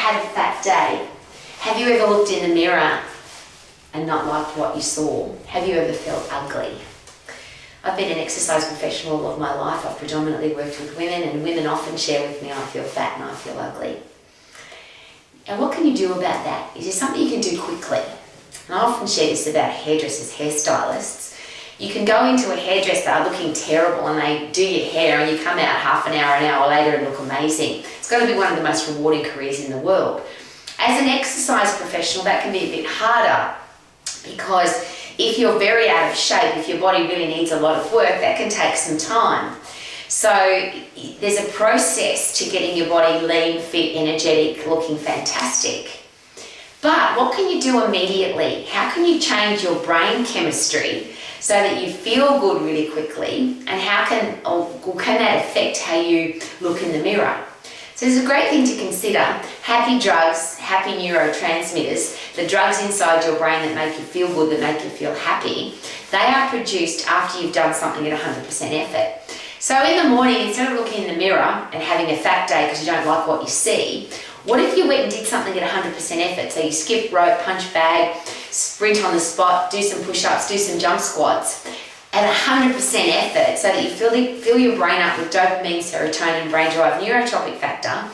had a fat day? Have you ever looked in the mirror and not liked what you saw? Have you ever felt ugly? I've been an exercise professional all of my life. I've predominantly worked with women, and women often share with me, I feel fat and I feel ugly. And what can you do about that? Is there something you can do quickly? And I often share this about hairdressers, hairstylists. You can go into a hairdresser looking terrible and they do your hair and you come out half an hour later and look amazing. It's got to be one of the most rewarding careers in the world. As an exercise professional, that can be a bit harder because if you're very out of shape, if your body really needs a lot of work, that can take some time. So there's a process to getting your body lean, fit, energetic, looking fantastic. But what can you do immediately? How can you change your brain chemistry so that you feel good really quickly? And how can that affect how you look in the mirror? So there's a great thing to consider. Happy drugs, happy neurotransmitters, the drugs inside your brain that make you feel good, that make you feel happy, they are produced after you've done something at 100% effort. So in the morning, instead of looking in the mirror and having a fat day because you don't like what you see, what if you went and did something at 100% effort? So you skip rope, punch bag, sprint on the spot, do some push-ups, do some jump squats at 100% effort so that you fill your brain up with dopamine, serotonin, brain-derived neurotropic factor,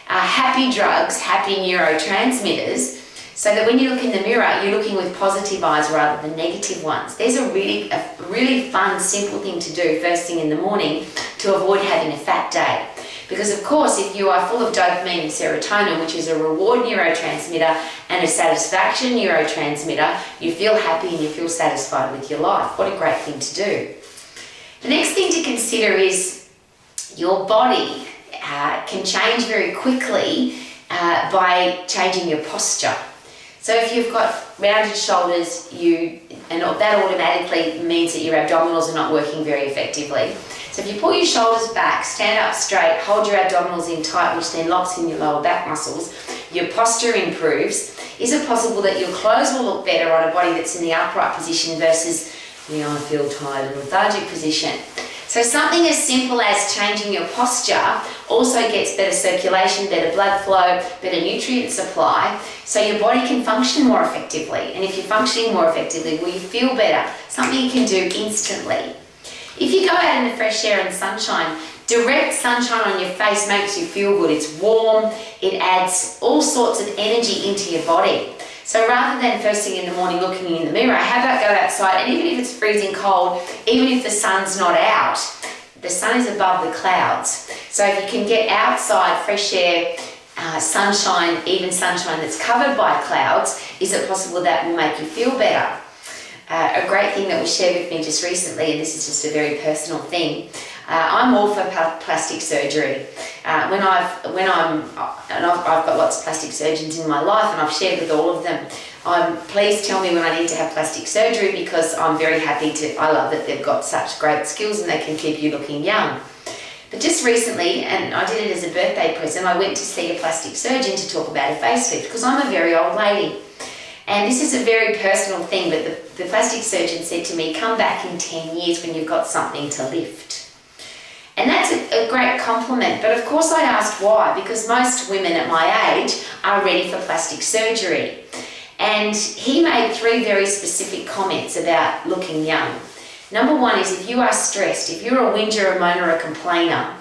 happy drugs, happy neurotransmitters, so that when you look in the mirror, you're looking with positive eyes rather than negative ones. There's a really fun, simple thing to do first thing in the morning to avoid having a fat day. Because of course, if you are full of dopamine and serotonin, which is a reward neurotransmitter and a satisfaction neurotransmitter, you feel happy and you feel satisfied with your life. What a great thing to do. The next thing to consider is your body can change very quickly by changing your posture. So if you've got rounded shoulders, that automatically means that your abdominals are not working very effectively. So if you pull your shoulders back, stand up straight, hold your abdominals in tight, which then locks in your lower back muscles, your posture improves. Is it possible that your clothes will look better on a body that's in the upright position versus I feel tired and lethargic position? So something as simple as changing your posture also gets better circulation, better blood flow, better nutrient supply, so your body can function more effectively. And if you're functioning more effectively, will you feel better? Something you can do instantly. If you go out in the fresh air and sunshine, direct sunshine on your face makes you feel good. It's warm, it adds all sorts of energy into your body. So rather than first thing in the morning looking in the mirror, how about go outside, and even if it's freezing cold, even if the sun's not out, the sun is above the clouds. So if you can get outside, fresh air, sunshine, even sunshine that's covered by clouds, is it possible that will make you feel better? A great thing that was shared with me just recently, and this is just a very personal thing, I'm all for plastic surgery. I've got lots of plastic surgeons in my life, and I've shared with all of them, please tell me when I need to have plastic surgery, because I'm very happy I love that they've got such great skills and they can keep you looking young. But just recently, and I did it as a birthday present, I went to see a plastic surgeon to talk about a facelift, because I'm a very old lady. And this is a very personal thing, but the plastic surgeon said to me, come back in 10 years when you've got something to lift. And that's a great compliment, but of course I asked why, because most women at my age are ready for plastic surgery. And he made 3 very specific comments about looking young. Number 1 is, if you are stressed, if you're a whinger, a moaner, a complainer,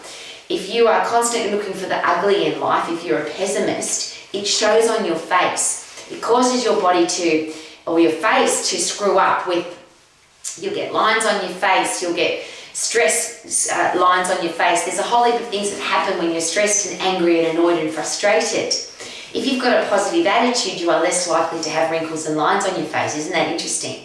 if you are constantly looking for the ugly in life, if you're a pessimist, it shows on your face. It causes your body your face to screw up with, you'll get lines on your face, you'll get stress lines on your face. There's a whole heap of things that happen when you're stressed and angry and annoyed and frustrated. If you've got a positive attitude, you are less likely to have wrinkles and lines on your face. Isn't that interesting?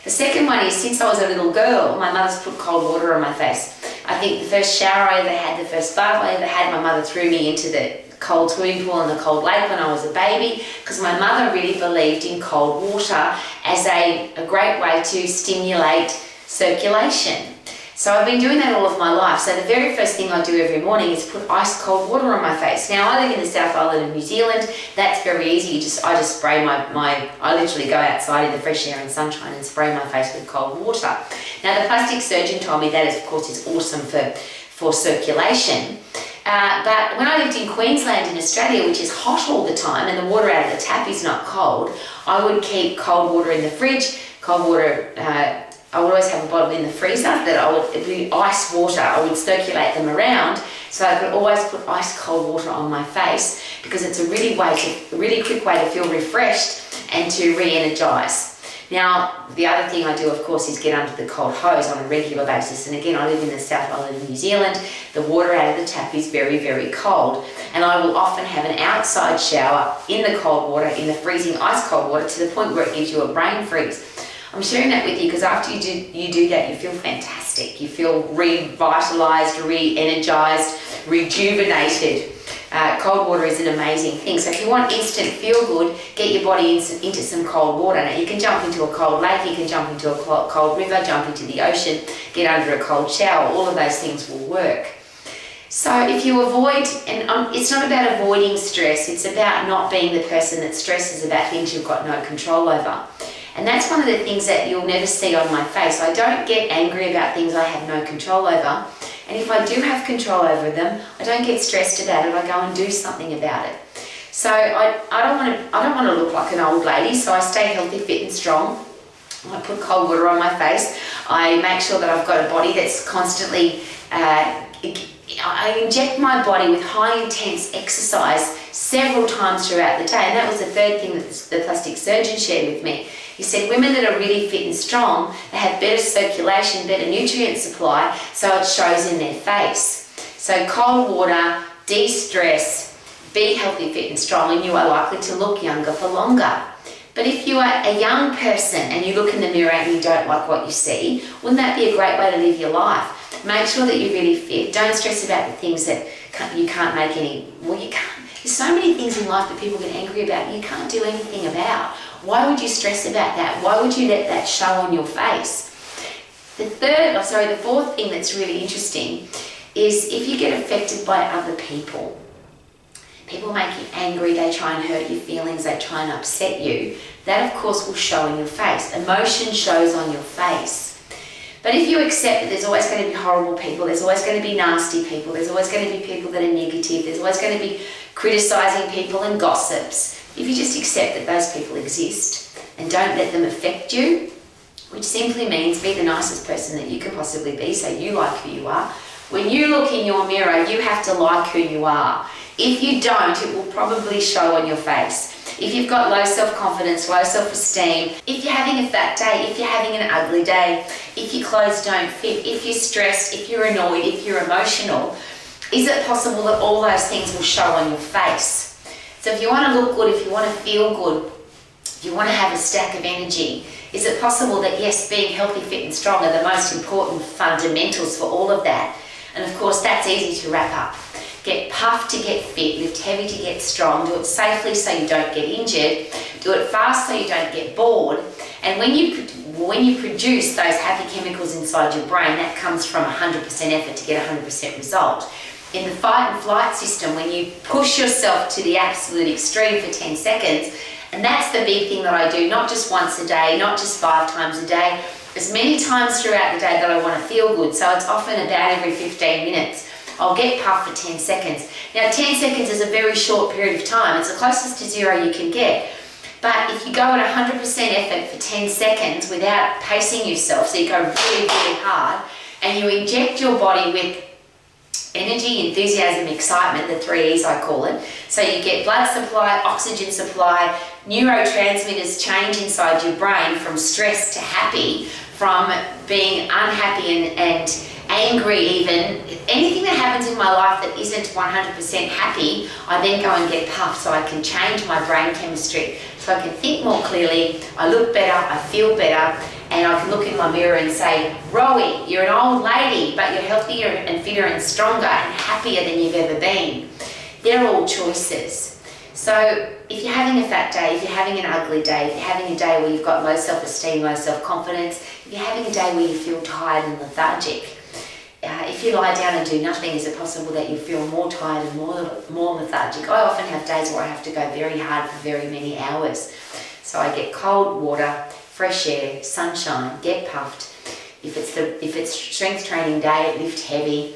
The second one is, since I was a little girl, my mother's put cold water on my face. I think the first shower I ever had, the first bath I ever had, my mother threw me into the cold swimming pool in the cold lake when I was a baby, because my mother really believed in cold water as a great way to stimulate circulation. So I've been doing that all of my life. So the very first thing I do every morning is put ice cold water on my face. Now I live in the South Island of New Zealand. That's very easy. I just spray I literally go outside in the fresh air and sunshine and spray my face with cold water. Now the plastic surgeon told me that of course is awesome for circulation. But when I lived in Queensland in Australia, which is hot all the time and the water out of the tap is not cold, I would keep cold water in the fridge, cold water, I would always have a bottle in the freezer that it'd be ice water. I would circulate them around so I could always put ice cold water on my face, because it's a really quick way to feel refreshed and to re-energize. Now, the other thing I do, of course, is get under the cold hose on a regular basis. And again, I live in the South Island of New Zealand. The water out of the tap is very, very cold. And I will often have an outside shower in the cold water, in the freezing ice cold water, to the point where it gives you a brain freeze. I'm sharing that with you because after you do that, you feel fantastic. You feel revitalized, re-energized, rejuvenated. Cold water is an amazing thing. So if you want instant feel good, get your body into some cold water. Now you can jump into a cold lake, you can jump into a cold river, jump into the ocean, get under a cold shower. All of those things will work. So if you avoid, and it's not about avoiding stress, it's about not being the person that stresses about things you've got no control over. And that's one of the things that you'll never see on my face. I don't get angry about things I have no control over. And if I do have control over them, I don't get stressed about it. I go and do something about it. So I don't want to look like an old lady. So I stay healthy, fit and strong. I put cold water on my face. I make sure that I've got a body that's constantly, I inject my body with high intense exercise several times throughout the day. And that was the third thing that the plastic surgeon shared with me. He said women that are really fit and strong, they have better circulation, better nutrient supply, so it shows in their face. So cold water, de-stress, be healthy, fit and strong, and you are likely to look younger for longer. But if you are a young person and you look in the mirror and you don't like what you see, wouldn't that be a great way to live your life? Make sure that you're really fit. Don't stress about the things that you can't make any, well, you can't. There's so many things in life that people get angry about you can't do anything about. Why would you stress about that? Why would you let that show on your face? The fourth thing that's really interesting is if you get affected by other people. People make you angry, they try and hurt your feelings, they try and upset you. That, of course, will show in your face. Emotion shows on your face. But if you accept that there's always going to be horrible people, there's always going to be nasty people, there's always going to be people that are negative, there's always going to be criticizing people and gossips, if you just accept that those people exist and don't let them affect you, which simply means be the nicest person that you can possibly be, so you like who you are. When you look in your mirror, you have to like who you are. If you don't, it will probably show on your face. If you've got low self-confidence, low self-esteem, if you're having a fat day, if you're having an ugly day, if your clothes don't fit, if you're stressed, if you're annoyed, if you're emotional, is it possible that all those things will show on your face? So if you want to look good, if you want to feel good, if you want to have a stack of energy, is it possible that, yes, being healthy, fit and strong are the most important fundamentals for all of that? And of course, that's easy to wrap up. Get puffed to get fit, lift heavy to get strong, do it safely so you don't get injured, do it fast so you don't get bored. And when you produce those happy chemicals inside your brain, that comes from 100% effort to get 100% result. In the fight and flight system, when you push yourself to the absolute extreme for 10 seconds, and that's the big thing that I do, not just once a day, not just 5 times a day, as many times throughout the day that I want to feel good. So it's often about every 15 minutes. I'll get puffed for 10 seconds. Now 10 seconds is a very short period of time. It's the closest to zero you can get. But if you go at 100% effort for 10 seconds without pacing yourself, so you go really, really hard, and you inject your body with energy, enthusiasm, excitement, the 3 E's I call it. So you get blood supply, oxygen supply, neurotransmitters change inside your brain from stress to happy, from being unhappy and angry even. Anything that happens in my life that isn't 100% happy, I then go and get puffed so I can change my brain chemistry, so I can think more clearly, I look better, I feel better, and I can look in my mirror and say, Rowie, you're an old lady, but you're healthier and fitter and stronger and happier than you've ever been. They're all choices. So if you're having a fat day, if you're having an ugly day, if you're having a day where you've got low self-esteem, low self-confidence, if you're having a day where you feel tired and lethargic, if you lie down and do nothing, is it possible that you feel more tired and more lethargic? I often have days where I have to go very hard for very many hours. So I get cold water, fresh air, sunshine, get puffed. If it's strength training day, lift heavy,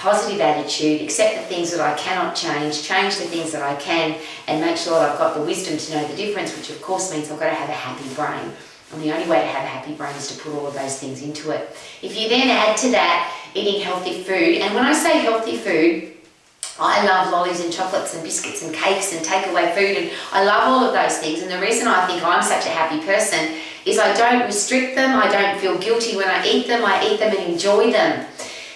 positive attitude, accept the things that I cannot change the things that I can, and make sure I've got the wisdom to know the difference, which of course means I've got to have a happy brain. And the only way to have a happy brain is to put all of those things into it. If you then add to that eating healthy food, and when I say healthy food, I love lollies and chocolates and biscuits and cakes and takeaway food, and I love all of those things. And the reason I think I'm such a happy person is I don't restrict them, I don't feel guilty when I eat them and enjoy them.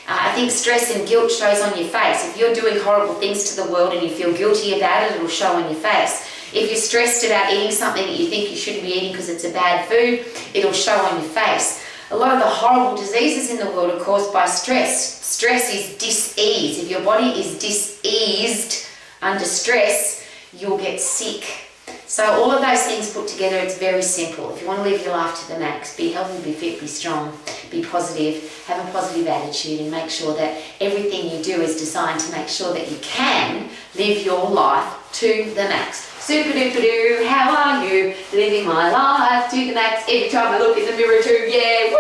I think stress and guilt shows on your face. If you're doing horrible things to the world and you feel guilty about it, it'll show on your face. If you're stressed about eating something that you think you shouldn't be eating because it's a bad food, it'll show on your face. A lot of the horrible diseases in the world are caused by stress. Stress is dis-ease. If your body is diseased under stress, you'll get sick. So all of those things put together, it's very simple. If you want to live your life to the max, be healthy, be fit, be strong, be positive, have a positive attitude, and make sure that everything you do is designed to make sure that you can live your life to the max. Super duper doo, how are you? Living my life to the max. Every time I look in the mirror too, yeah.